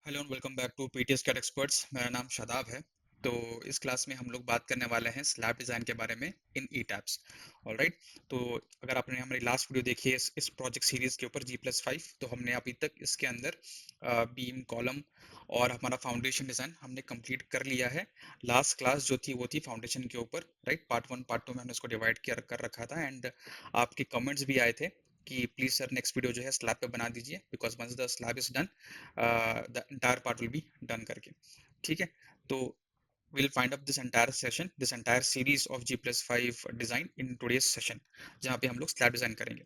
Hello and welcome back to PTS CAT experts. मेरा नाम शादाब है। तो इस क्लास में हम लोग बात करने वाले हैं स्लैब डिज़ाइन के बारे में इन ई टैब्स। ऑलराइट। तो अगर आपने हमारी लास्ट वीडियो देखी है इस प्रोजेक्ट सीरीज के ऊपर G+5, तो हमने अभी तक इसके अंदर बीम कॉलम और हमारा फाउंडेशन डिज़ाइन हमने कंप्लीट कर लिया है। लास्ट क्लास जो थी वो थी फाउंडेशन के ऊपर, राइट। पार्ट 1 पार्ट 2 में हमने इसको डिवाइड कर रखा था एंड आपके कमेंट्स भी आए थे कि प्लीज़ सर नेक्स्ट वीडियो जो है स्लैब पे बना दीजिए, because once the slab is done the entire part will be done करके। ठीक है। तो we'll find up this entire session, this entire series of G+5 design in today's session, जहाँ पे हम लोग स्लैब डिजाइन करेंगे।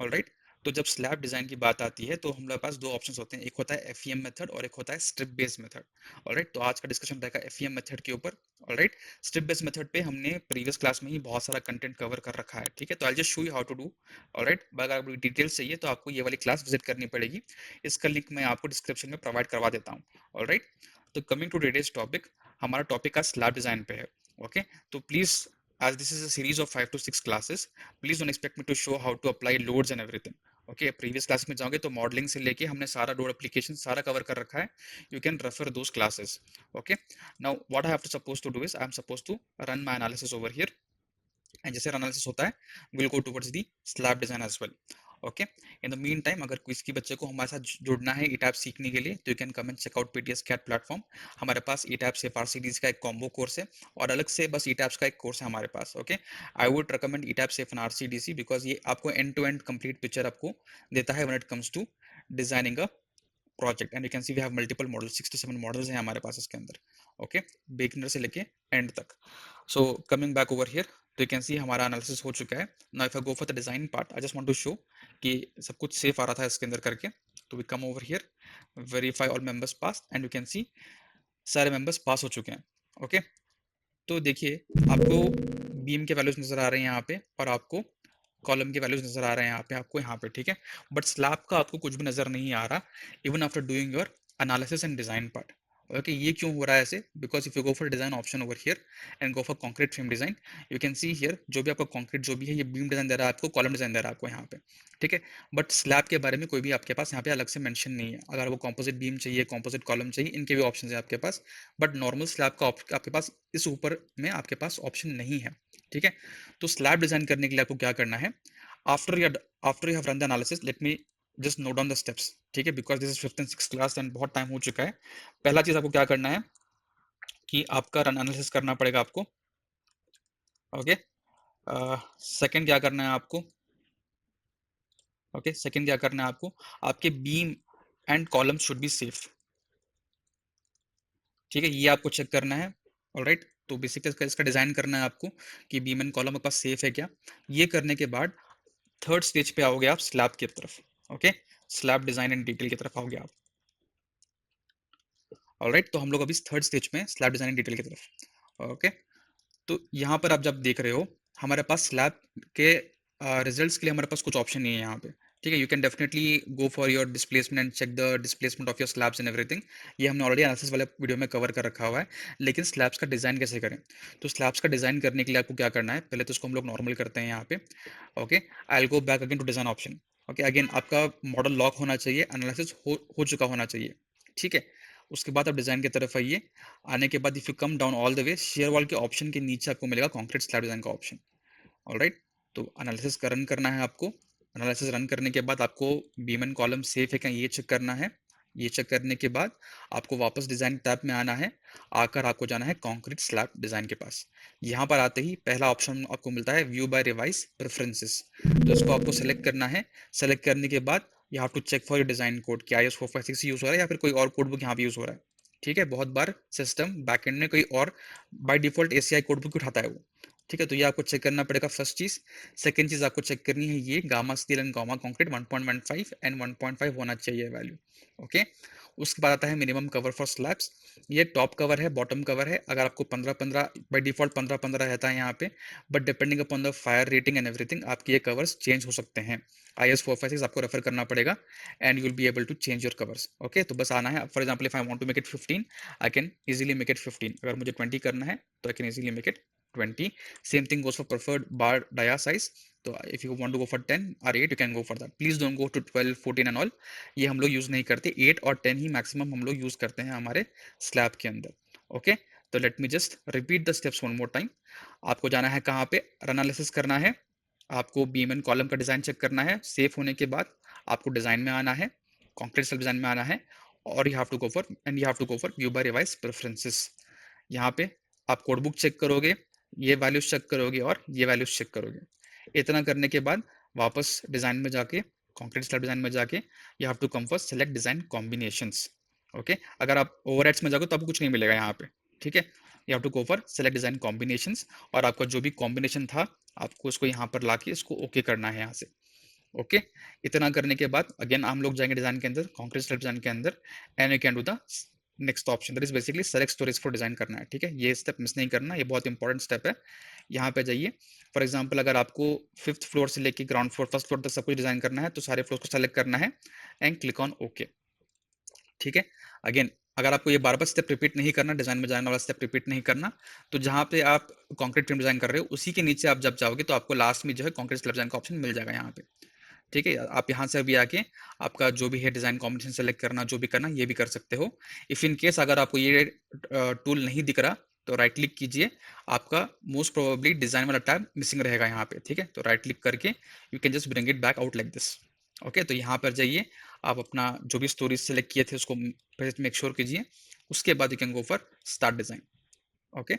ऑलराइट। तो जब स्लैब डिजाइन की बात आती है तो हमारे पास दो ऑप्शंस होते हैं, एक होता है एफईएम मेथड और एक होता है स्ट्रिप बेस्ड मेथड। ऑलराइट। तो आज का डिस्कशन रहेगा एफईएम मेथड के ऊपर। ऑलराइट। स्ट्रिप बेस्ड मेथड पे हमने प्रीवियस क्लास में ही बहुत सारा कंटेंट कवर कर रखा है। ठीक है। तो I just show you how to do. Alright. अगर आपको डिटेल्स चाहिए तो आपको ये वाली क्लास विजिट करनी पड़ेगी। इसका लिंक मैं आपको डिस्क्रिप्शन में प्रोवाइड करवा देता हूँ। ऑलराइट। तो कमिंग टू टुडेज टॉपिक, हमारा टॉपिक का स्लैब डिजाइन पे है। ओके। तो please, as this is a series of 5 to 6 classes, please don't expect me to show how to apply loads and everything. Okay. Previous class में जाओगे तो modelling से लेके हमने सारा लोड एप्लीकेशन सारा कवर कर रखा है। You can refer those classes. Okay. Now what I have to suppose to do is I am suppose to run my analysis over here, and जैसे एनालिसिस होता है will go towards the slab design as well. Okay. In the mean time अगर किसी बच्चे को हमारे साथ जुड़ना है ई टैप सीखने के लिए तो you can come and check out PTS CAT platform. हमारे पास ई टैप से पार सीरीज का एक कॉम्बो कोर्स है और अलग से बस ई टैप्स का एक कोर्स है हमारे पास। ओके। आई वुड रिकमेंड ई टैप से फन आरसीडीसी, बिकॉज ये आपको end to end complete picture आपको देता है when it comes to designing a project. And you can see we have multiple model, 6 to 7 models हैं हमारे पास इसके अंदर। ओके। बिगिनर से लेके एंड तक। So coming back over here, तो यू कैन सी हमारा एनालिसिस हो चुका है। Now if I go for the design part, I just want to show कि सब कुछ सेफ आ रहा था इसके अंदर करके। तो we come over here, verify all members pass, and you can see सारे मेंबर्स पास हो चुके हैं। ओके। तो देखिए, आपको बीम के वैल्यूज नजर आ रहे हैं यहाँ पे और आपको कॉलम के वैल्यूज नजर आ रहे हैं आपको यहाँ पे। ठीक है। बट स्लैब का आपको कुछ भी नजर नहीं आ रहा, even after doing your analysis and design part. Okay. ये क्यों हो रहा है ऐसे? Because if you go for design option over here and go for concrete frame design, you can see here जो भी आपका कॉन्क्रीट जो भी है ये बीम डिजाइन दे रहा है आपको, कॉलम डिजाइन दे रहा है आपको यहाँ पे। ठीक है। बट स्लैब के बारे में कोई भी आपके पास यहाँ पे अलग से मेंशन नहीं है। अगर आपको कॉम्पोजिट बीम चाहिए, कॉम्पोजिट कॉलम चाहिए, इनके भी ऑप्शन है आपके पास। बट नॉर्मल स्लैब का आपके पास इस ऊपर में आपके पास ऑप्शन नहीं है। ठीक है। तो स्लैब डिजाइन करने के लिए आपको क्या करना है? After you after you have run the analysis, late me just note down the steps. ठीक है। Because this is 5th and 6th class and बहुत टाइम हो चुका है। पहला चीज आपको क्या करना है कि आपका रन एनालिसिस करना पड़ेगा आपको। ओके। सेकंड क्या करना है आपको? ओके। सेकंड क्या करना है आपको? आपके beam and column should be safe. ठीक है। ये आपको चेक करना है। ऑलराइट। तो बेसिकली इसका डिजाइन करना है आपको कि बीम एंड कॉलम आपके पास सेफ है क्या। ये करने के बाद थर्ड स्टेज पे आओगे आप स्लैब की तरफ। Okay. Slab design and detail की तरफ आओगे आप। ऑलराइट। तो हम लोग अभी थर्ड स्टेज में स्लैब डिजाइन एंड डिटेल की तरफ। ओके। तो यहाँ पर आप जब देख रहे हो, हमारे पास स्लैब के रिजल्ट्स के लिए हमारे पास कुछ ऑप्शन नहीं है यहाँ पे। ठीक है। You can definitely go for your displacement and check the displacement of your slabs and everything. ये हमने ऑलरेडी एनालिसिस वाले वीडियो में कवर कर रखा हुआ है। लेकिन स्लैब्स का डिज़ाइन कैसे करें? तो स्लैब्स का डिज़ाइन करने के लिए आपको क्या करना है? पहले तो इसको हम लोग नॉर्मल करते हैं यहाँ पे। Okay. I will go back again to design option. Okay. Again आपका मॉडल लॉक होना चाहिए, एनालिसिस हो चुका होना चाहिए। ठीक है। उसके बाद आप डिज़ाइन की तरफ आइए। आने के बाद if you come down all the way, share wall के ऑप्शन के नीचे आपको मिलेगा कॉन्क्रीट स्लैब डिजाइन का ऑप्शन। ऑलराइट। तो एनालिसिस का रन करना है आपको। एनालिसिस रन करने के बाद आपको बीम एंड कॉलम सेफ है क्या ये चेक करना है। ये चेक करने के बाद आपको वापस डिजाइन टैब में आना है। आकर आपको जाना है कॉन्क्रीट स्लैब डिजाइन के पास। यहाँ पर आते ही पहला ऑप्शन आपको मिलता है व्यू बाय रिवाइज प्रेफरेंसेस। तो इसको आपको सेलेक्ट करना है। सेलेक्ट करने के बाद you have to check for your design code, क्या IS 456 यूज हो रहा है या फिर कोई और कोड बुक यहाँ पे यूज हो रहा है। ठीक है। बहुत बार सिस्टम बैकएंड में कोई और by default ACI code book उठाता है वो। ठीक है। तो ये आपको चेक करना पड़ेगा फर्स्ट चीज। सेकंड चीज आपको चेक करनी है ये gamma steel and gamma concrete 1.15 and 1.5 होना चाहिए वैल्यू। ओके। उसके बाद आता है मिनिमम कवर फॉर स्लैब्स। ये टॉप कवर है, बॉटम कवर है। अगर आपको 15-15 बाय डिफॉल्ट 15-15 रहता है यहाँ पे, but depending upon the fire rating and everything आपके ये कवर्स चेंज हो सकते हैं। IS 456 आपको रेफर करना पड़ेगा and you will be able to change your covers. Okay. तो बस आना है। For example if I want to make it 15, I can easily make it 15। अगर मुझे 20 करना है तो I can easily make it 20. Same thing goes for preferred bar dia size. तो if you want to go for 10 or 8 you can go for that. Please don't go to 12, 14 and all. ये हम लोग use नहीं करते, 8 और 10 ही maximum हम लोग use करते हैं हमारे स्लैब के अंदर. ओके, तो let me just repeat the steps one more time. आपको जाना है कहाँ पे, रन एनालिसिस करना है, आपको बीम एंड कॉलम का डिजाइन चेक करना है. सेफ होने के बाद आपको डिजाइन में आना है, कंक्रीट स्लैब डिजाइन में आना है, और you have to go for view by revise preferences. यहाँ पे आप कोड बुक चेक करोगे, ये वैल्यूज चेक करोगे और ये वैल्यूज चेक करोगे. इतना करने के बाद वापस डिजाइन में जाके, कंक्रीट स्लैब डिजाइन में जाके, you have to come for select design combinations. Okay, अगर आप ओवरहेड्स में जाओगे तो आपको कुछ नहीं मिलेगा यहाँ पे. ठीक है, you have to go for select design combinations, और आपका जो भी कॉम्बिनेशन था आपको उसको यहाँ पर लाके इसको ओके करना है यहाँ से. ओके, इतना करने के बाद अगेन हम लोग जाएंगे डिजाइन के अंदर, कंक्रीट स्लैब डिजाइन के अंदर, and you can do the next option, that is basically select storage for design करना है. ठीक है, ये स्टेप मिस नहीं करना, ये बहुत इंपॉर्टेंट स्टेप है. यहाँ पे जाइए, फॉर एग्जांपल अगर आपको 5th फ्लोर से लेके ग्राउंड फ्लोर, फर्स्ट फ्लोर तक सब कुछ डिजाइन करना है तो सारे फ्लोर को सेलेक्ट करना है एंड क्लिक ऑन ओके. ठीक है, अगेन अगर आपको ये बार बार स्टेप रिपीट नहीं करना, डिजाइन में जाने वाला स्टेप रिपीट नहीं करना, तो जहाँ पे आप कंक्रीट फ्रेम डिजाइन कर रहे हो उसी के नीचे आप जब जाओगे तो आपको लास्ट में जो है कंक्रीट स्लैब डिजाइन का ऑप्शन मिल जाएगा यहाँ पे. ठीक है, आप यहाँ से भी आके आपका जो भी है डिजाइन कॉम्बिनेशन सेलेक्ट करना, जो भी करना ये भी कर सकते हो. इफ इन केस अगर आपको ये टूल नहीं दिख रहा तो राइट क्लिक कीजिए, आपका मोस्ट प्रोबेबली डिजाइन वाला टैब मिसिंग रहेगा यहाँ पे. ठीक है, तो राइट क्लिक करके you can just bring it back out like this. Okay, तो यहाँ पर जाइए, आप अपना जो भी स्टोरेज सेलेक्ट किए थे उसको मेक श्योर कीजिए. उसके बाद you can go for start design. Okay,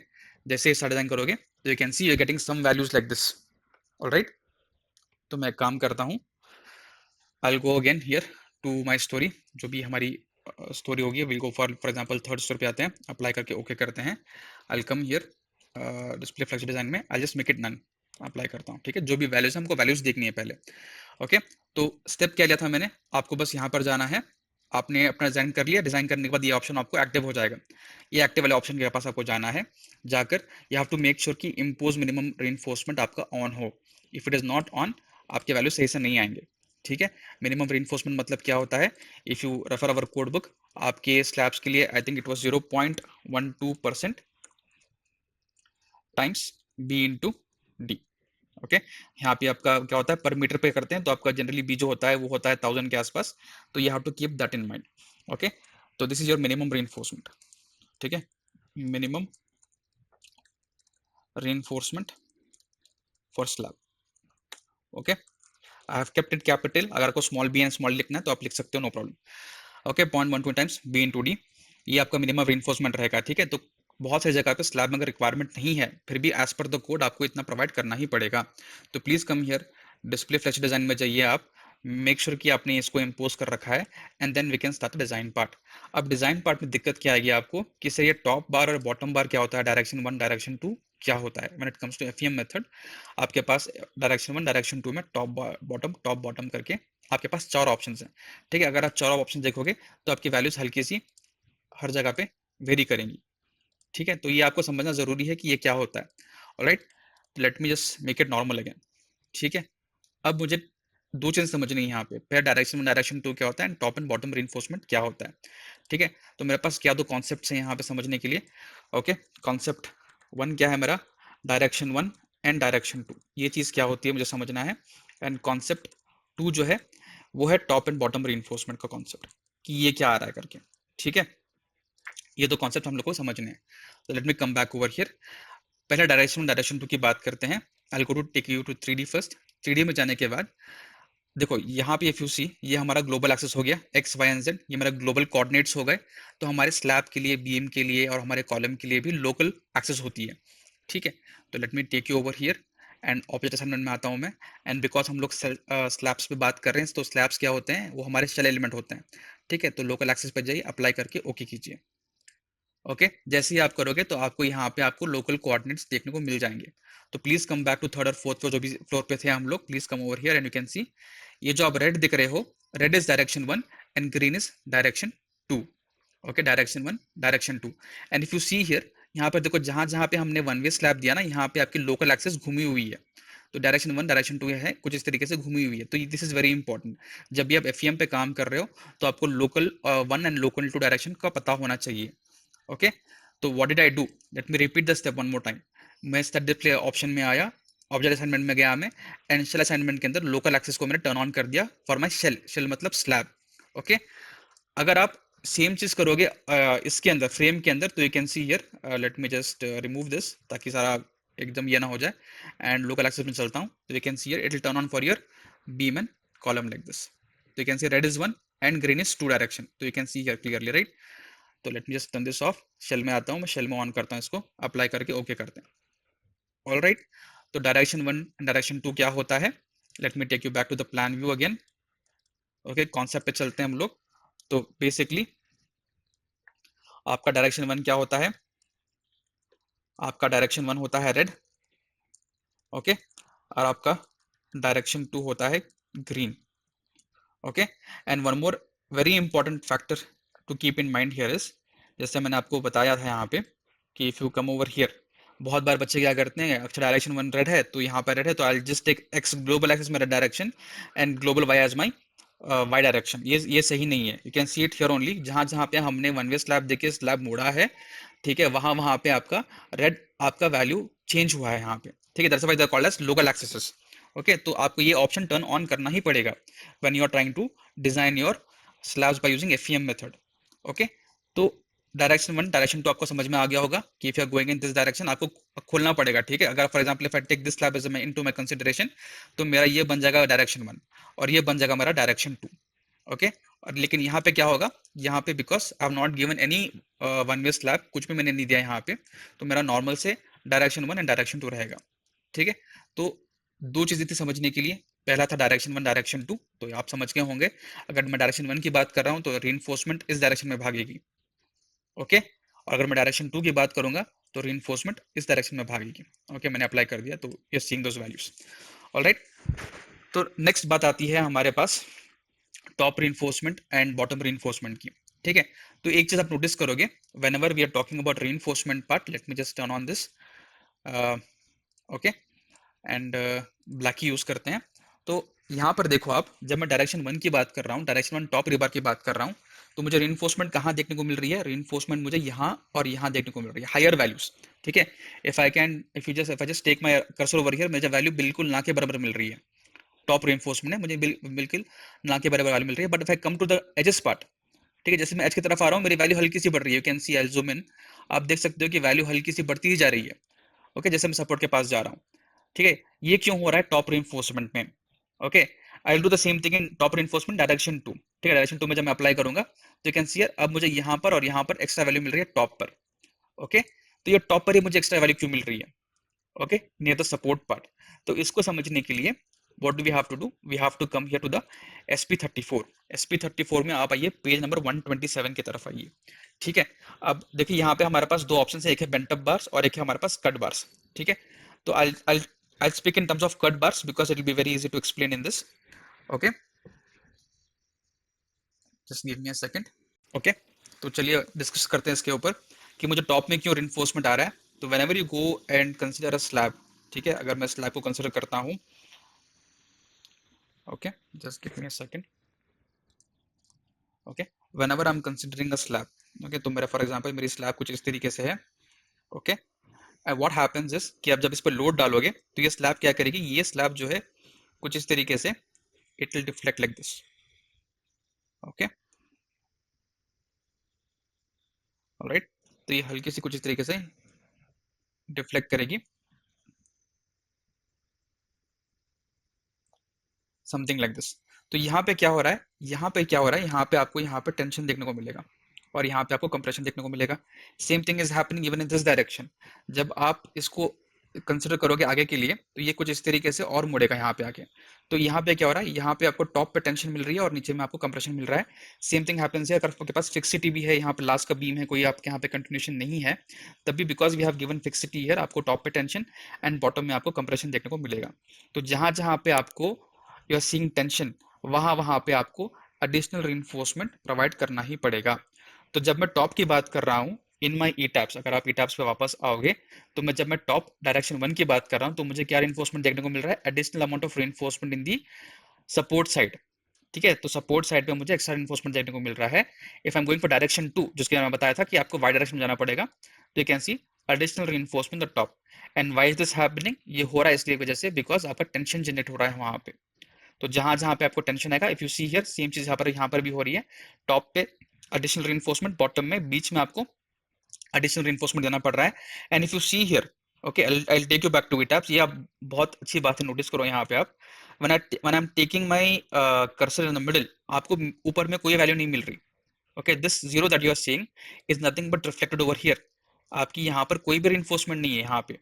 जैसे स्टार्ट डिजाइन करोगे तो you can see you are getting some values like this. Alright, तो मैं काम करता हूँ, I'll go again here to my story. जो भी हमारी स्टोरी होगी, will go for example third store पे आते हैं, अप्लाई करके ओके करते हैं. I'll come here display flex design में, I'll just make it none. Apply करता हूँ. ठीक है, जो भी वैल्यूज हमको वैल्यूज देखनी है पहले. ओके, तो स्टेप क्या लिया था मैंने, आपको बस यहाँ पर जाना है, आपने अपना डिजाइन कर लिया, डिजाइन करने के बाद ये ऑप्शन आपको एक्टिव हो जाएगा. ये एक्टिव वाले ऑप्शन के पास आपको जाना है, जाकर you have to make sure कि इम्पोज मिनिमम रीइंफोर्समेंट आपका ऑन हो. If it is not on, आपके वैल्यू सही से नहीं आएंगे. ठीक है, मिनिमम रीइंफोर्समेंट मतलब क्या होता है, if you refer our code book, आपके स्लैब्स के लिए I think it was 0.12% times B into D. Okay, यहाँ पे आपका क्या होता है, पर मीटर पे करते हैं तो आपका जनरली बी जो होता है वो होता है 1000 के आसपास, तो you have to keep that in mind. Okay, तो this is your minimum reinforcement. ठीक है, minimum reinforcement for slab. Okay, I have kept it capital, अगर आपको स्मॉल बी एंड स्मॉल लिखना है तो आप लिख सकते हो, no problem. Okay, 0.12 times B into D, ये आपका मिनिमम रीइंफोर्समेंट रहेगा. ठीक है, तो बहुत सारी जगह पे स्लैब में अगर रिक्वायरमेंट नहीं है फिर भी एज पर द कोड आपको इतना प्रोवाइड करना ही पड़ेगा. तो please come here, display flash design में जाइए, आप मेक श्योर कि आपने इसको इम्पोज कर रखा है, and then we can start design part. अब डिजाइन पार्ट में दिक्कत क्या आएगी आपको कि सर ये टॉप बार और बॉटम बार क्या होता है, डायरेक्शन 1 डायरेक्शन 2 क्या होता है. When it comes to FEM method, आपके पास डायरेक्शन 1 डायरेक्शन 2 में टॉप बॉटम करके आपके पास 4 ऑप्शन हैं. ठीक है, अगर आप 4 ऑप्शन देखोगे तो आपकी वैल्यूज हल्की सी हर जगह पे वेरी करेंगी. ठीक है, तो ये आपको समझना जरूरी है कि ये क्या होता है. Alright, late me just make it normal again. ठीक है, अब मुझे दो चीजें समझनी है यहाँ पे, पहले डायरेक्शन 1 डायरेक्शन 2 क्या होता है and top and bottom reinforcement क्या होता है. ठीक है, तो मेरे पास क्या दो कॉन्सेप्ट्स हैं यहाँ पे समझने के लिए. ओके, कॉन्सेप्ट 1 क्या है मेरा, डायरेक्शन 1 एंड डायरेक्शन 2, ये चीज क्या होती है मुझे समझना है. एंड कॉन्सेप्ट 2 जो है वो है टॉप एंड बॉटम रीइंफोर्समेंट का कॉन्सेप्ट, कि ये क्या आ रहा है करके. ठीक है, ये दो कॉन्सेप्ट हम लोग को समझने हैं. तो let me come back over here. पहले डायरेक्शन 2 की बात करते हैं. I go to take you to 3D first. 3D में जाने के बाद देखो यहाँ पे इफ यू सी, ये हमारा ग्लोबल एक्सेस हो गया, एक्स वाई एंड जेड, ये मेरा ग्लोबल कोऑर्डिनेट्स हो गए. तो हमारे स्लैब के लिए, बीम के लिए और हमारे कॉलम के लिए भी लोकल एक्सेस होती है. ठीक है, तो let me take you over here and object assignment में आता हूँ मैं. एंड बिकॉज हम लोग स्लैब्स पे बात कर रहे हैं तो स्लैब्स क्या होते हैं, वो हमारे शेल एलिमेंट होते हैं. ठीक है, तो लोकल एक्सेस पे जाइए, अप्लाई करके ओके कीजिए. ओके, जैसे ही आप करोगे तो आपको यहाँ पे आपको लोकल कोऑर्डिनेट्स देखने को मिल जाएंगे. तो please come back to third और फोर्थ फ्लोर, जो भी फ्लोर पे थे हम लोग, please come over here and you can see, ये जो आप रेड दिख रहे हो, red is direction 1 and green is direction 2. Okay, direction 1 direction 2. And if you see here, यहाँ पर देखो जहां जहां पे हमने वन वे स्लैब दिया ना, यहाँ पे आपकी लोकल एक्सेस घूमी हुई है. तो डायरेक्शन 1 डायरेक्शन 2 है कुछ इस तरीके से घूमी हुई है. तो दिस इज वेरी इंपॉर्टेंट, जब भी आप एफईएम पे काम कर रहे हो तो आपको लोकल 1 एंड लोकल 2 डायरेक्शन का पता होना चाहिए. ओके, तो what did I do, let me repeat the step one more time. मैं स्टैटिक डिस्प्ले ऑप्शन में आया, ऑब्जेक्ट असाइनमेंट में गया मैं, एंड शेल असाइनमेंट के अंदर लोकल एक्सेस को मैंने टर्न ऑन कर दिया फॉर माई शेल, शेल मतलब स्लैब। ओके, अगर आप सेम चीज करोगे इसके अंदर फ्रेम के अंदर, तो you can see here, late me just remove this ताकि सारा एकदम ये ना हो जाए, एंड लोकल एक्सेस में चलता हूँ, तो you can see here it will turn on for your beam and column like this. तो you can see red is one and green is two direction, तो you can see here clearly, right. तो let me just turn this off, shell में आता हूँ मैं, shell में on करता हूँ इसको, अप्लाई करके ओके करते हैं। ऑल राइट, तो डायरेक्शन वन डायरेक्शन टू क्या होता है, let me take you back to the plan view again. Okay, concept पे चलते हैं हम लोग। तो बेसिकली आपका डायरेक्शन वन क्या होता है, आपका डायरेक्शन वन होता है रेड। ओके, और आपका डायरेक्शन टू होता है green. Okay, and one more very important factor to keep in mind here is, जैसे मैंने आपको बताया था यहाँ पे कि if you come over here, बहुत बार बच्चे क्या करते हैं, अच्छा डायरेक्शन वन रेड है तो यहाँ पे रेड है, तो I just take X global axis मेरा direction and global Y as my Y direction. ये सही नहीं है। You can see it here only, जहाँ जहाँ पे हमने वन वे स्लैब देके स्लैब मोड़ा है, ठीक है, वहां वहां पे आपका रेड आपका वैल्यू चेंज हुआ है यहाँ पे, ठीक है, that's why they are called as local axes. Okay, तो आपको ये ऑप्शन टर्न ऑन करना ही पड़ेगा when you are trying to design your slabs by using FEM method. Okay, तो डायरेक्शन वन डायरेक्शन टू आपको समझ में आ गया होगा कि if you are going in this direction आपको खोलना पड़ेगा, ठीक है। अगर for example if I take this slab as into my consideration, तो मेरा ये बन जाएगा डायरेक्शन वन और ये बन जाएगा मेरा डायरेक्शन टू। ओके, और लेकिन यहाँ पे क्या होगा, यहाँ पे because I have not given any one way slab, कुछ भी मैंने नहीं दिया यहाँ पे, तो मेरा नॉर्मल से direction one and direction two रहेगा, ठीक है। तो दो चीजें थी समझने के लिए, पहला था डायरेक्शन वन डायरेक्शन टू, तो आप समझ गए होंगे। अगर मैं डायरेक्शन वन की बात कर रहा हूँ तो रीइंफोर्समेंट इस डायरेक्शन में भागेगी। ओके, और अगर मैं डायरेक्शन टू की बात करूंगा तो रीइंफोर्समेंट इस डायरेक्शन में भागेगी। ओके, मैंने अप्लाई कर दिया, तो you seeing those values. Alright, तो नेक्स्ट बात आती है हमारे पास top reinforcement and bottom reinforcement की, ठीक है। तो एक चीज आप नोटिस करोगे, whenever we are talking about reinforcement part, let me just turn on this. Okay, and black ही यूज करते हैं। तो यहाँ पर देखो आप, जब मैं डायरेक्शन वन की बात कर रहा हूँ, डायरेक्शन वन टॉप रिबार की बात कर रहा हूँ, तो मुझे रीइंफोर्समेंट कहाँ देखने को मिल रही है, रीइंफोर्समेंट मुझे यहाँ और यहाँ देखने को मिल रही है, हायर वैल्यूज, ठीक है। If I just take my cursor over here, मुझे वैल्यू बिल्कुल ना के बराबर मिल रही है, टॉप रीइंफोर्समेंट है, मुझे बिल्कुल ना के बराबर वैल्यू मिल रही है। But if I come to the edges part, ठीक है, जैसे मैं एज की तरफ आ रहा हूँ, मेरी वैल्यू हल्की सी बढ़ रही है, you can C, I zoom in, आप देख सकते हो कि वैल्यू हल्की सी बढ़ती ही जा रही है। ओके, जैसे मैं सपोर्ट के पास जा रहा हूँ, ठीक है, ये क्यों हो रहा है टॉप रीइंफोर्समेंट में। Okay, I will do the same thing in top reinforcement direction two, ठीक है, डायरेक्शन टू में जब मैं अप्लाई करूंगा तो यू कैन सी अब मुझे यहाँ पर और यहाँ पर एक्स्ट्रा वैल्यू मिल रही है टॉप पर। ओके, तो ये टॉप पर ही मुझे एक्स्ट्रा वैल्यू क्यों मिल रही है, okay, near the support part. तो इसको समझने के लिए what do we have to do, we have to come here to the sp34। sp34 में आप आइए, पेज नंबर 127 की तरफ आइए, ठीक है। अब देखिए यहाँ पे हमारे पास दो ऑप्शन है, एक है बेंट अप बार्स और एक है हमारे पास कट बार्स, ठीक है। तो I'll speak in terms of cut bars because it will be very easy to explain in this। okay, just give me a second। Okay, तो चलिए डिस्कस करते हैं इसके ऊपर कि मुझे टॉप में क्यों रिइंफोर्समेंट आ रहा है। तो whenever you go and consider a slab, ठीक है, अगर मैं स्लैब को कंसीडर करता हूँ, okay, just give me a second. Okay, whenever I am considering a slab, okay, तो मेरा फॉर एग्जांपल मेरी स्लैब कुछ इस तरीके से है। Okay, and what happens is कि आप जब इस पर लोड डालोगे तो ये स्लैब क्या करेगी, ये स्लैब जो है कुछ इस तरीके से it will deflect like this. Okay, alright, तो ये हल्की सी कुछ इस तरीके से डिफ्लेक्ट करेगी, समथिंग लाइक दिस। तो यहाँ पे क्या हो रहा है, यहाँ पे क्या हो रहा है, यहाँ पे आपको यहाँ पे टेंशन देखने को मिलेगा और यहाँ पे आपको कंप्रेशन देखने को मिलेगा। Same thing is happening even in this direction. जब आप इसको कंसिडर करोगे आगे के लिए तो ये कुछ इस तरीके से और मुड़ेगा यहाँ पे आके। तो यहाँ पे क्या हो रहा है, यहाँ पे आपको टॉप पे टेंशन मिल रही है और नीचे में आपको कंप्रेशन मिल रहा है। सेम थिंग हैपेंस है अगर आपके पास फिक्सिटी भी है, यहाँ पे लास्ट का बीम है, कोई आपके यहाँ पे कंटिन्यूशन नहीं है, तब भी because we have given fixity here, आपको टॉप पे टेंशन एंड बॉटम में आपको कंप्रेशन देखने को मिलेगा। तो जहां जहां पे आपको यू आर सीइंग टेंशन, वहां वहां पे आपको एडिशनल रीइंफोर्समेंट प्रोवाइड करना ही पड़ेगा। तो जब मैं टॉप की बात कर रहा हूँ इन माई ई टैप्स, अगर आप ई टैप्स पे वापस आओगे, तो मैं जब मैं टॉप डायरेक्शन वन की बात कर रहा हूँ तो मुझे क्या रीइंफोर्समेंट देखने को मिल रहा है, additional amount of reinforcement in the support side, ठीक है। तो सपोर्ट साइड पे मुझे एक्स्ट्रा रीइंफोर्समेंट देखने को मिल रहा है। If I am going for direction two, जिसके मैं बताया था कि आपको वाई डायरेक्शन में जाना पड़ेगा, तो you can C additional reinforcement the top. And why is this happening, ये हो रहा है इसलिए वजह से बिकॉज आपका टेंशन जनरेट हो रहा है वहां पे। तो जहां जहां पे आपको टेंशन आएगा, if you see here same चीज यहाँ पर भी हो रही है। टॉप पे एडिशनल रीइंफोर्समेंट, बॉटम में बीच में आपको एडिशनल रीइंफोर्समेंट देना पड़ रहा है। And if you see here, okay I take you back to ETABS, ये आप बहुत अच्छी बात है, नोटिस करो यहाँ पे आप। When I am taking my cursor in the middle, आपको ऊपर में कोई वैल्यू नहीं मिल रही। Okay, this zero that you are seeing is nothing but reflected over here. आपकी यहाँ पर कोई भी रीइंफोर्समेंट नहीं है यहाँ पे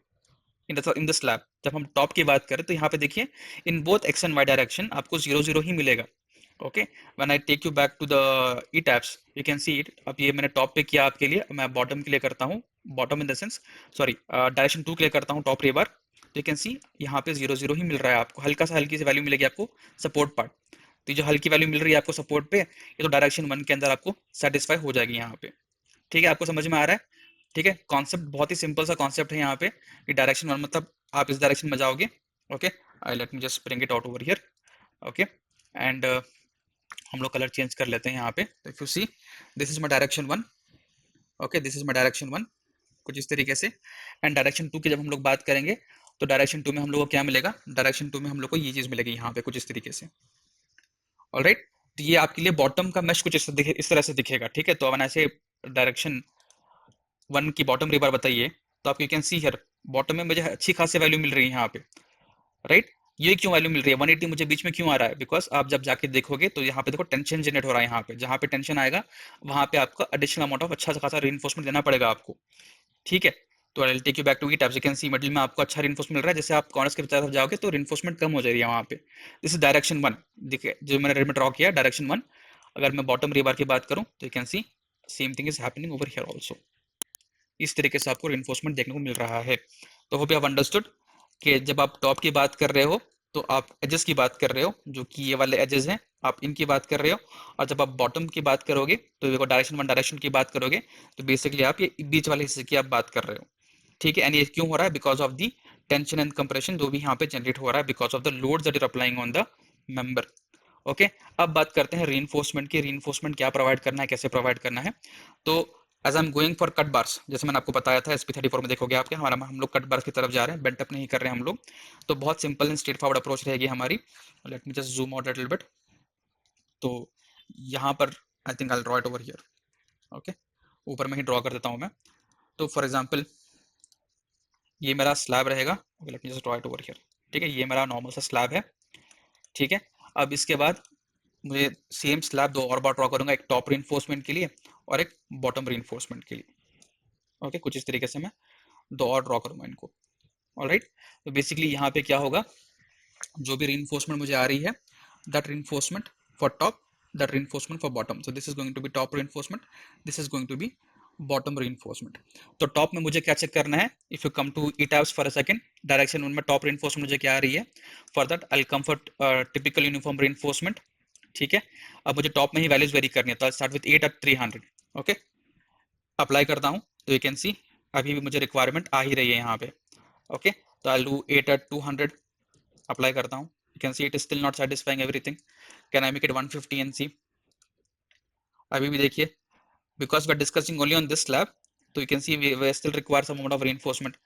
इन द स्लैब। जब हम टॉप की बात करें तो यहाँ पे देखिए, in both x and y direction आपको जीरो जीरो ही मिलेगा। Okay, when I take you back to the ETABS, you can see it. अब ये मैंने टॉप पे किया आपके लिए, मैं बॉटम के लिए करता हूँ, bottom in the sense, sorry direction 2 के लिए करता हूँ टॉप रे बार। यू कैन सी यहाँ पे जीरो जीरो ही मिल रहा है आपको, हल्का सा हल्की सी वैल्यू मिलेगी आपको सपोर्ट पार्ट। तो ये जो हल्की वैल्यू मिल रही है आपको सपोर्ट पे, ये तो डायरेक्शन 1 के अंदर आपको सेटिस्फाई हो जाएगी यहाँ पे। ठीक है, आपको समझ में आ रहा है? ठीक है, कॉन्सेप्ट बहुत ही सिंपल सा कॉन्सेप्ट है यहाँ पे। ये डायरेक्शन 1 मतलब आप इस डायरेक्शन में जाओगे। Okay, I let me just bring it out over here. Okay, and हम लोग कलर चेंज कर लेते हैं यहाँ पे। तो if you see, this is my direction 1। Okay, this is my direction 1, कुछ इस तरीके से। एंड डायरेक्शन 2 की जब हम लोग बात करेंगे, तो डायरेक्शन 2 में हम लोग को क्या मिलेगा, डायरेक्शन 2 में हम लोग को ये चीज मिलेगी यहाँ पे कुछ इस तरीके से। ऑलराइट, तो ये आपके लिए बॉटम का मैश कुछ इस तरह से दिखेगा। ठीक है, तो अब ऐसे डायरेक्शन 1 की बॉटम रीबार बताइए, तो आप you can see here, bottom में मुझे अच्छी खासी वैल्यू मिल रही है यहाँ पे। राइट, ये क्यों वैल्यू मिल रही है, 180 मुझे बीच में क्यों आ रहा है, बिकॉज आप जब जाके देखोगे तो यहाँ पे देखो टेंशन जनरेट हो रहा है। यहाँ पे जहाँ पे टेंशन आएगा वहां पे आपका एडिशनल अमाउंट ऑफ अच्छा खासा रीइंफोर्समेंट देना पड़ेगा आपको। ठीक है, तो I will take you back to it. आप यू कैन सी मिडिल में आपको अच्छा रीइंफोर्समेंट मिल रहा है, जैसे आप कॉर्नर्स की तरफ जाओगे तो रीइंफोर्समेंट कम हो जाएगी वहाँ पे। दिस इज डायरेक्शन 1, देखिए जो मैंने रेड में ड्रॉ किया डायरेक्शन 1। अगर मैं बॉटम रीबार की बात करूँ तो you can C same thing is happening over here also. इस तरीके से आपको रिइंफोर्समेंट देखने को मिल रहा है। तो होप यू हैव अंडरस्टूड कि जब आप टॉप की बात कर रहे हो तो आप एजेस की बात कर रहे हो, जो कि ये वाले एजेस हैं, आप इनकी बात कर रहे हो। और जब आप बॉटम की बात करोगे तो देखो डायरेक्शन 1 डायरेक्शन की बात करोगे, तो बेसिकली आप ये बीच वाले हिस्से की आप बात कर रहे हो। ठीक है, एंड ये क्यों हो रहा है, because of the tension and compression जो भी यहाँ पे जनरेट हो रहा है because of the load that are applying on the member. Okay, अब बात करते हैं रीइंफोर्समेंट की। रीइंफोर्समेंट क्या प्रोवाइड करना है, कैसे प्रोवाइड करना है। तो as I am going for cut bars, जैसे मैंने आपको बताया था SP34 में देखोगे आपके, हमारा हम लोग कट बार्स की तरफ जा रहे हैं, बेंट अप नहीं कर रहे हैं हम लोग। तो बहुत simple and straight forward approach रहेगी हमारी। Late me just zoom out little bit. तो यहाँ पर I think I draw it over here. Okay, ऊपर में ही ड्रॉ कर देता हूँ मैं। तो फॉर एग्जाम्पल ये मेरा स्लैब रहेगा। Okay, late me just draw it over here. ठीक है, ये मेरा नॉर्मल सा स्लैब है। ठीक है, अब इसके बाद मुझे सेम स्लैब दो और बार ड्रॉ करूंगा, एक टॉप रीइंफोर्समेंट के लिए और एक बॉटम रीइंफोर्समेंट के लिए। ओके, कुछ इस तरीके से मैं दो और ड्रॉ करूंगा इनको। ऑलराइट, तो बेसिकली यहाँ पे क्या होगा, जो भी रीइंफोर्समेंट मुझे आ रही है, that reinforcement for top, that reinforcement for bottom, so this is going to be top reinforcement, this is going to be bottom reinforcement. तो टॉप में मुझे क्या चेक करना है, if you come to ETABS for a second, direction 1 में top reinforcement मुझे क्या आ रही है, for that I will come for typical uniform reinforcement. ठीक है, अब मुझे टॉप में ही वैल्यूज वेरी करनी है, तो I start with 8 at 300। Okay, apply करता हूँ तो यू कैन सी अभी भी मुझे रिक्वायरमेंट आ ही रही है यहाँ पे। ओके, तो आई डू 8 एट 200, अप्लाई करता हूँ। You can see it is still not satisfying everything. Can I make it 150 and see, अभी भी देखिए, because we are discussing only on this slab, तो you can see we still require some amount of reinforcement.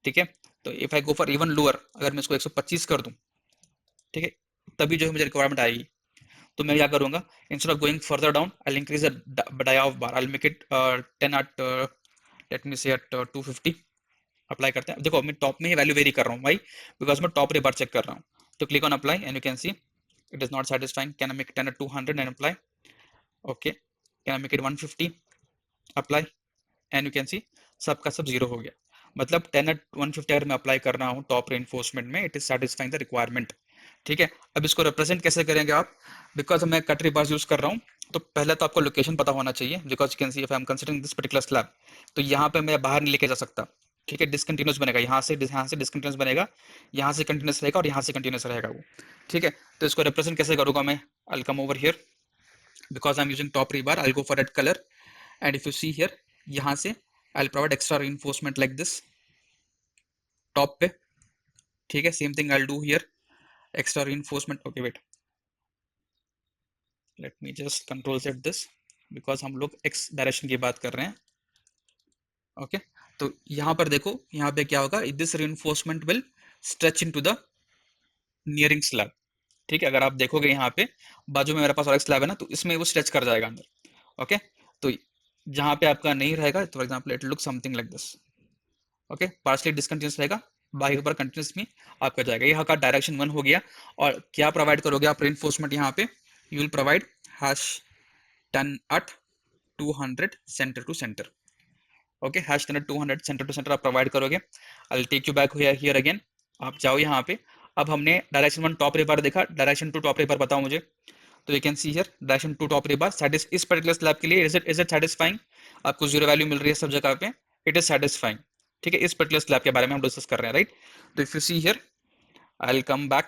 ठीक है, तो if I go for even lower, अगर मैं इसको 125 कर दूं, ठीक है, तभी जो है मुझे रिक्वायरमेंट आएगी। तो मैं क्या करूंगा, instead of going further down I increase the dia of bar, I make it 10 at, let me say at 250। Apply करते हैं, देखो मैं टॉप में ही वैल्यू वेरी कर रहा हूँ भाई, बिकॉज मैं टॉप रिबार चेक कर रहा हूँ। तो click on apply and you can see it is not satisfying, can I make 10 at 200 and apply. Okay, can I make it 150, apply, and you can see सबका सब जीरो हो गया। मतलब 10 एट 150 अगर मैं अप्लाई कर रहा हूँ टॉप रेनफोर्समेंट में, it is satisfying the requirement. ठीक है, अब इसको रिप्रेजेंट कैसे करेंगे आप, बिकॉज मैं कट रिबार्स यूज कर रहा हूँ, तो पहले तो आपको लोकेशन पता होना चाहिए, because you can see if I M considering this particular slab, तो यहाँ पे मैं बाहर नहीं लेके जा सकता। ठीक है, डिसकंटिन्यूस बनेगा, यहाँ से डिसकंटिन्यूस बनेगा, यहाँ से कंटिन्यूस रहेगा और यहाँ से कंटिन्यूस रहेगा वो। ठीक है, तो इसको रिप्रेजेंट कैसे करूँगा मैं, I will come over here, because I am using top rebar, I will go for red colour, and if you see here, यहाँ से I will provide extra reinforcement like this top पे। ठीक है, same thing I will do here, extra reinforcement। Okay wait, let me just control set this, because हम लोग x direction की बात कर रहे हैं। ओके, तो यहाँ पर देखो, यहाँ पे क्या होगा, this reinforcement will stretch into the nearing slab। ठीक है, अगर आप देखोगे यहाँ पे बाजू में मेरे पास और एक स्लैब है ना, तो इसमें वो स्ट्रेच कर जाएगा अंदर। ओके, तो जहाँ पे आपका नहीं रहेगा, for example it look something like this. Okay, partially discontinuous रहेगा, बाकी ऊपर कंटिन्यूस में आपका जाएगा। यहाँ का डायरेक्शन 1 हो गया। और क्या प्रोवाइड करोगे आप रेनफोर्समेंट यहाँ पे, you will provide hash 10 at 200 centre to centre. Okay, hash 10 at 200 centre to centre आप प्रोवाइड करोगे। I will take you back here again. आप जाओ यहाँ पे, अब हमने डायरेक्शन 1 टॉप रिबार देखा, डायरेक्शन 2 टॉप रिबार बताओ मुझे। तो you can see here direction 2 top रिबार इस पर्टिकुलर स्लैब के लिए इज इट सेटिस्फाइंग? आपको जीरो वैल्यू मिल रही है सब जगह पे, इट इज सेटिस्फाइंग। ठीक है, इस पर्टिकुलर स्लैब के बारे में हम डिस्कस कर रहे हैं, राइट? तो if you see here, I will come back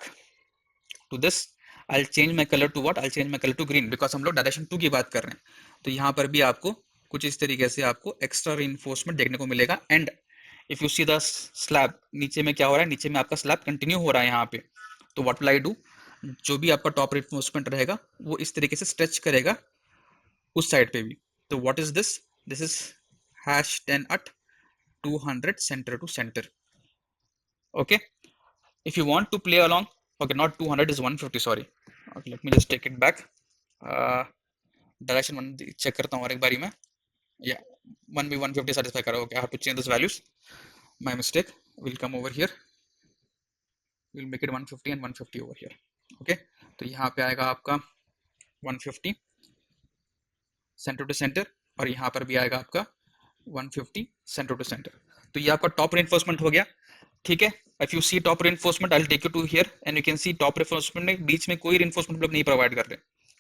to this, I will change my colour to what, I will change my colour to green, because हम लोग डायरेक्शन 2 की बात कर रहे हैं। तो यहाँ पर भी आपको कुछ इस तरीके से आपको एक्स्ट्रा रीइंफोर्समेंट देखने को मिलेगा। And if you see the slab, नीचे में क्या हो रहा है, नीचे में आपका स्लैब कंटिन्यू हो रहा है यहाँ पे। तो व्हाट विल आई डू, जो भी आपका टॉप रीइंफोर्समेंट रहेगा वो इस तरीके से स्ट्रेच करेगा उस साइड पे भी। तो what is this, this is hash 10 at 200 center to center। okay, if you want to play along, okay, not 200 is 150, sorry। okay, let me just take it back। Direction 1 check करता हूँ और एक बारी में, या 1 भी 150 सेटिस्फाई करा। Okay, I have to change this values, my mistake. Will come over here, will make it 150 and 150 over here. Okay, तो यहाँ पे आएगा आपका 150 सेंटर टू सेंटर, और यहाँ पर भी आएगा आपका 150 सेंटर टू सेंटर। तो ये आपका टॉप रेनफोर्समेंट हो गया। ठीक है, if you see top reinforcement, I will take you to here and you can see top reinforcement में बीच में कोई रेनफोर्समेंट लोग नहीं प्रोवाइड कर रहे।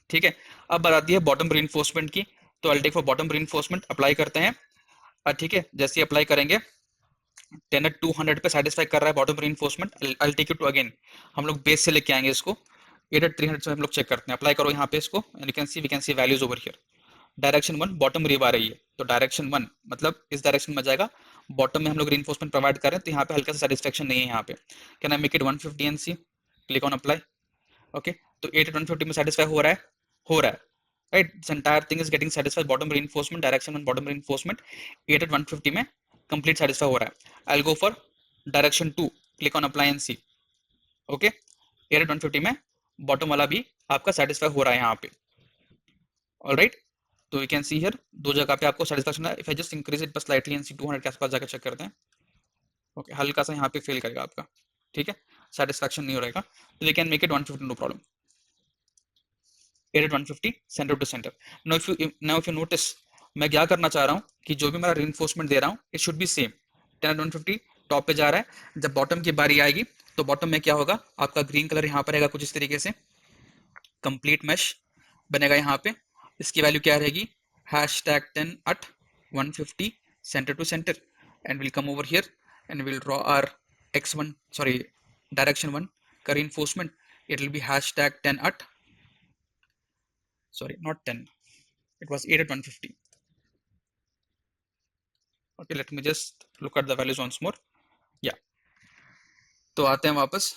ठीक है, अब बात आती है बॉटम रेनफोर्समेंट की। तो I will take for bottom reinforcement, apply करते हैं। ठीक है, जैसे ही अप्लाई करेंगे 10 at 200 पे सेटिस्फाई कर रहा है bottom reinforcement, I will take you to again, हम लोग बेस से लेके आएंगे इसको 8 at 300 से हम लोग चेक करते हैं। अप्लाई करो यहाँ पे इसको and you can see values over here. Direction 1 bottom रिव आ रही है, तो डायरेक्शन 1 मतलब इस डायरेक्शन में जाएगा, बॉटम में हम लोग रीइंफोर्समेंट प्रोवाइड कर रहे हैं, तो यहाँ पे हल्का सा सेटिस्फेक्शन नहीं है यहाँ पे। Can I make it 150 and see, click on apply. Okay, तो 8 at 150 में सेटिस्फाई हो रहा है, right? This entire thing is getting satisfied, bottom reinforcement, direction 1 bottom reinforcement 8 at 150 में कंप्लीट सेटिस्फाई हो रहा है। I will go for direction 2, click on apply and see. Okay, 8 at 150 में बॉटम वाला भी आपका सेटिस्फाई हो रहा है यहाँ पे। ऑलराइट, तो यू कैन सी हियर दो जगह पे आपको सेटिस्फैक्शन है। If I just increase it बस स्लाइटली एंड सी 200 के आसपास जाकर चेक करते हैं। ओके, हल्का सा यहाँ पे फेल करेगा आपका। ठीक है, सेटिस्फैक्शन नहीं हो रहेगा, तो we can make it 150, no problem. 8 at 150 centre to centre. Now if you notice, मैं क्या करना चाह रहा हूँ कि जो भी मेरा रीइंफोर्समेंट दे रहा हूँ it should be same. 10 at 150 top पे जा रहा है, जब बॉटम की बारी आएगी तो बॉटम में क्या होगा, आपका ग्रीन कलर यहाँ पर रहेगा कुछ इस तरीके से, कंप्लीट मैश बनेगा यहाँ पे। इसकी वैल्यू क्या रहेगी, hash tag 10 at 150 centre to centre, and will come over here and will draw R x1, sorry direction 1 का reinforcement। it will be hash tag 10 at, sorry not 10, it was 8 at 150। okay, let me just look at the values once more। yeah, तो आते हैं वापस,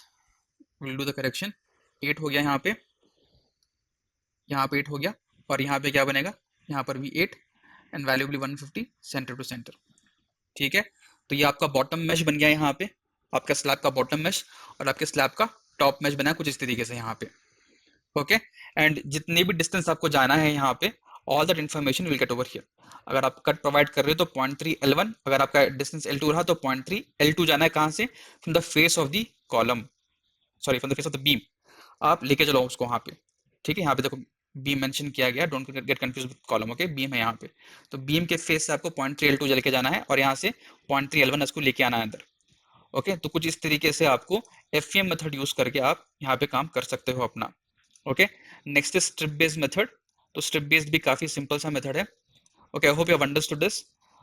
will do the correction. 8 हो गया यहाँ पे, यहाँ पे 8 हो गया, और यहाँ पे क्या बनेगा, यहाँ पर भी 8 and value will 150 centre to centre. ठीक है, तो ये आपका बॉटम मैश बन गया यहाँ पे, आपका स्लैब का बॉटम मैश, और आपके स्लैब का टॉप मैश बना कुछ इस तरीके से यहाँ पे। ओके, एंड जितनी भी डिस्टेंस आपको जाना है यहाँ पे, all that information will get over here. अगर आप कट प्रोवाइड कर रहे हो तो 0.3 L1, अगर आपका डिस्टेंस L2 रहा तो 0.3 L2 जाना है, कहाँ से, from the face of the column, sorry from the face of the beam, आप लेके चलो उसको वहाँ पे। ठीक है, यहाँ पे देखो बीम मेंशन किया गया, don't get confuse with column. Okay, beam है यहाँ पे, तो बीम के फेस से आपको 0.3 L2 लेके जाना है, और यहाँ से 0.3 L1 इसको लेके आना है अंदर। ओके, तो कुछ इस तरीके से आपको FEM मेथड यूज करके आप यहाँ पे काम कर सकते हो अपना। Okay, next is strip based method. तो स्ट्रिप बेस्ड भी काफी सिंपल सा मेथड है। Okay, I hope you have understood this.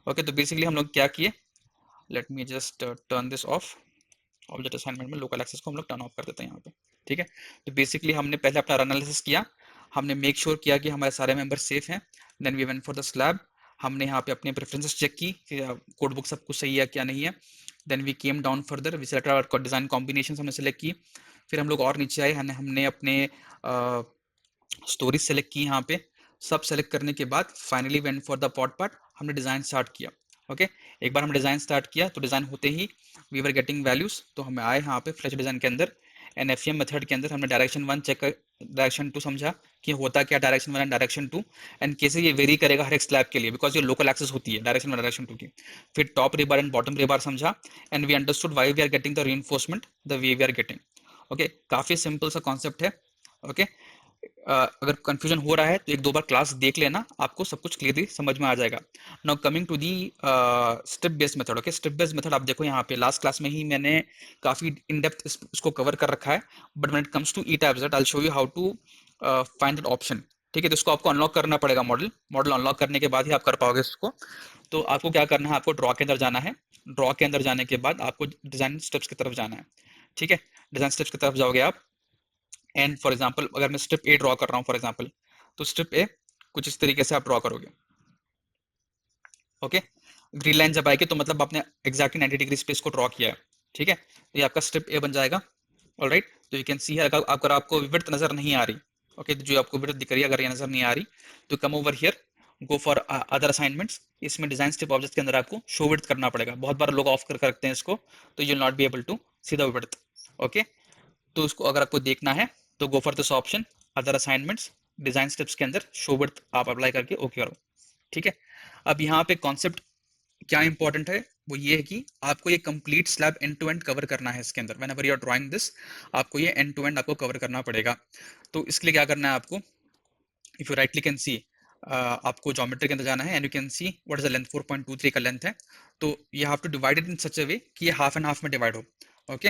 Okay, तो बेसिकली हम लोग क्या किए, late me just turn this of, object assignment में लोकल एक्सेस को हम लोग टर्न ऑफ कर देते हैं यहाँ पे। ठीक है, तो बेसिकली हमने पहले अपना एनालिसिस किया, हमने मेक श्योर किया कि हमारे सारे मेंबर सेफ हैं, then we went for the slab, हमने यहाँ पे अपने प्रेफरेंसेस चेक की कि कोड बुक सब कुछ सही है क्या नहीं है, then we came down further, we selected our design combination हमने सेलेक्ट की, फिर हम लोग और नीचे आए, हमने अपने स्टोरीज सेलेक्ट की यहाँ पे, सब सेलेक्ट करने के बाद finally went for the pot part, हमने डिजाइन स्टार्ट किया। ओके, एक बार हम डिज़ाइन स्टार्ट किया तो डिज़ाइन होते ही वी वर गेटिंग वैल्यूज़, तो हमें आए यहाँ पे फ्लैश डिज़ाइन के अंदर एंड एफईएम मेथड के अंदर हमने डायरेक्शन वन चेक कर, डायरेक्शन टू समझा कि होता क्या direction one and direction two, and कैसे ये वेरी करेगा हर एक स्लैब के लिए बिकॉज ये लोकल एक्सेस होती है डायरेक्शन वन डायरेक्शन टू की। फिर top rebar and bottom rebar समझा and we understood why we are getting the reinforcement the way we are getting. Okay, काफ़ी सिंपल सा कॉन्सेप्ट है। ओके, अगर कंफ्यूजन हो रहा है तो एक दो बार क्लास देख लेना, आपको सब कुछ क्लियरली समझ में आ जाएगा। Now coming to the step based method. Okay, step based method आप देखो यहाँ पे लास्ट क्लास में ही मैंने काफी इन डेप्थ इसको कवर कर रखा है, but when it comes to ETABS I will show you how to find that option. ठीक है, तो इसको आपको अनलॉक करना पड़ेगा, मॉडल मॉडल अनलॉक करने के बाद ही आप कर पाओगे इसको। तो आपको क्या करना है, आपको ड्रॉ के अंदर जाना है, ड्रॉ के अंदर जाने के बाद आपको डिजाइन स्टेप्स की तरफ जाना है। ठीक है, डिजाइन स्टेप्स की तरफ जाओगे आप एंड फॉर एग्जांपल अगर मैं स्ट्रिप ए ड्रॉ कर रहा हूँ फॉर एग्जांपल, तो स्ट्रिप ए कुछ इस तरीके से आप ड्रॉ करोगे। ओके, ग्रीन लाइन जब आएगी तो मतलब आपने एग्जैक्टली 90 डिग्री पे इसको ड्रॉ किया है। ठीक है, तो ये आपका स्ट्रिप ए बन जाएगा। ऑलराइट, तो यू कैन सी है अगर आपको विड्थ नजर नहीं आ रही, ओके, जो आपको विड्थ दिख रही है अगर ये नजर नहीं आ रही, तो कम over here, go for other assignments. इसमें डिजाइन स्टेप ऑब्जेक्ट के अंदर आपको शो विड्थ करना पड़ेगा, बहुत बार लोग ऑफ कर रखते हैं इसको, तो you will not be able to see the width. Okay, तो उसको अगर आपको देखना है तो go for this option, other assignments, design steps के अंदर शो विड्थ आप अप्लाई करके ओके करो। ठीक है, अब यहाँ पे कॉन्सेप्ट क्या इंपॉर्टेंट है, वो ये है कि आपको ये complete slab end to end cover करना है इसके अंदर। Whenever you are drawing this, आपको ये एंड टू एंड आपको कवर करना पड़ेगा। तो इसके लिए क्या करना है आपको, if you right click and see, आपको ज्योमेट्री के अंदर जाना है and you can see what is the length, 4.23 का लेंथ है। तो you have to divide it in such a way कि ये हाफ एंड हाफ में डिवाइड हो। ओके,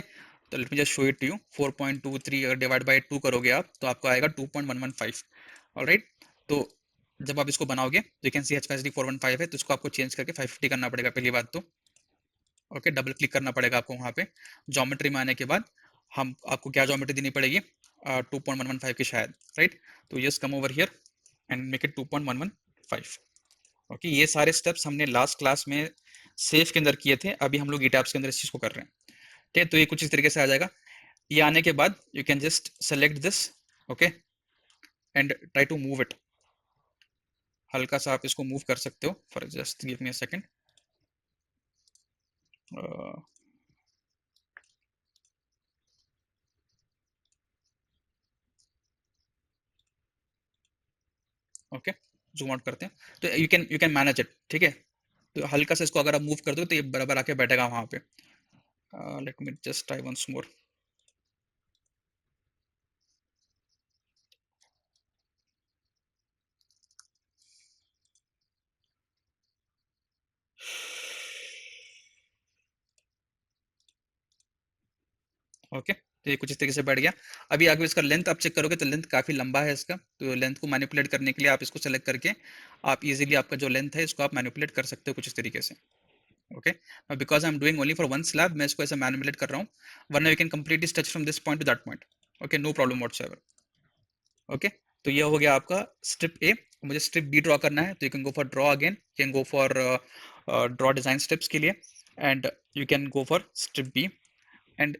तो let me just show it to you. 4.23 अगर डिवाइड बाय 2 करोगे आप तो आपको आएगा 2.115। ऑलराइट, तो जब आप इसको बनाओगे तो यू कैन सी HFSD 415 है, तो इसको आपको चेंज करके 550 करना पड़ेगा पहली बात तो। ओके, डबल क्लिक करना पड़ेगा आपको वहाँ पे। ज्योमेट्री में आने के बाद हम आपको क्या ज्योमेट्री देनी पड़ेगी, 2.115 की शायद, राइट। तो yes, come over here and make it 2.115। Okay, ये सारे स्टेप्स हमने लास्ट क्लास में सेफ के अंदर किए थे, अभी हम लोग ईटैब्स के अंदर इस चीज को कर रहे हैं। ठीक है, तो ये कुछ इस तरीके से आ जाएगा। ये आने के बाद you can just select this, okay, and try to move it. हल्का सा आप इसको मूव कर सकते हो, for just give me a second. Okay, zoom out करते हैं तो यू कैन मैनेज इट। ठीक है, तो हल्का से इसको अगर आप मूव कर दो तो ये बराबर आके बैठेगा वहां पे। Let me just try once more. Okay, तो ये कुछ इस तरीके से बैठ गया। अभी आगे इसका लेंथ आप चेक करोगे तो लेंथ काफी लंबा है इसका, तो लेंथ को मैनिपुलेट करने के लिए आप इसको सेलेक्ट करके आप इजीली आपका जो लेंथ है इसको आप मैनिपुलेट कर सकते हो कुछ इस तरीके से। Okay, because I am doing only for one slab, मैं इसको ऐसे मैनिपुलेट कर रहा हूँ, वरना you can completely stretch from this point to that point. Okay, no problem whatsoever. Okay, तो ये हो गया आपका स्ट्रिप ए। मुझे स्ट्रिप बी ड्रॉ करना है तो you can go for draw again, you can go for draw design steps के लिए and you can go for strip B. And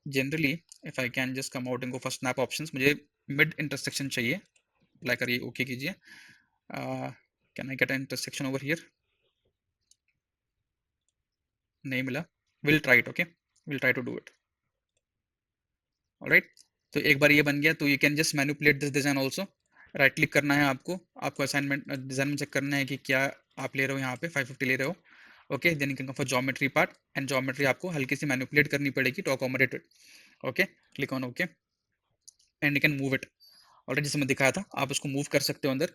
generally if I can just come out and go for snap options, मुझे mid intersection चाहिए, apply करिए, okay कीजिए। Can I get an intersection over here, नहीं मिला, will try it. Okay, will try to do it. Alright, तो एक बार ये बन गया तो you can just manipulate this design also. Right click करना है आपको, आपको असाइनमेंट डिजाइन में चेक करना है कि क्या आप ले रहे हो, यहाँ पे 550 ले रहे हो। Okay, then you can go for geometry part and geometry आपको हल्की सी मैनिपुलेट करनी पड़ेगी to accommodate it. Okay, click on okay and you can move it. Already जैसे मैं दिखाया था आप उसको मूव कर सकते हो अंदर।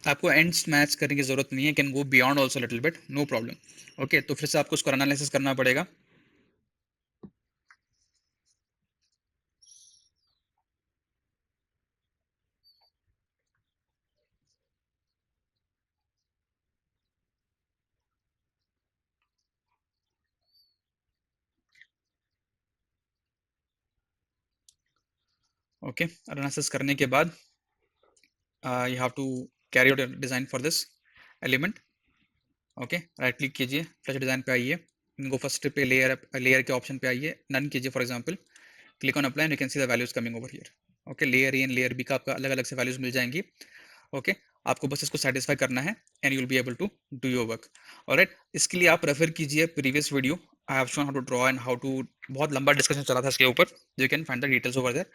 आपको एंड्स मैच करने की जरूरत नहीं है, can go beyond also little bit, no problem. Okay, तो फिर से आपको उसको एनालिसिस करना पड़ेगा। ओके, एनालिसिस करने के बाद you have to carry out a design for this element। Okay, right click कीजिए, फ्लैश डिजाइन पे आइए, गो फर्स्ट पे लेयर, लेयर के ऑप्शन पे आइए, नन कीजिए for example, click on apply and you can see the values coming over here. Okay, layer A and layer B का आपका अलग अलग से वैल्यूज मिल जाएंगी। ओके, आपको बस इसको सेटिस्फाई करना है and you will be able to do your work. Alright, इसके लिए आप रेफर कीजिए previous video, I have shown how to draw and how to, बहुत लंबा डिस्कशन चला था इसके ऊपर, you can find the details over there.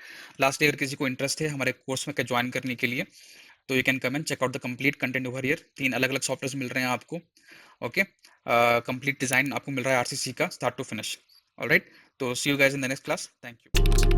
Last अगर किसी को इंटरेस्ट है हमारे कोर्स में ज्वाइन करने के लिए, तो you can come and check out the complete content over here. 3 अलग अलग सॉफ्टवेयर मिल रहे हैं आपको। ओके, कंप्लीट डिजाइन आपको मिल रहा है आरसीसी का स्टार्ट टू फिनिश। ऑलराइट, तो see you guys in the next class, thank you.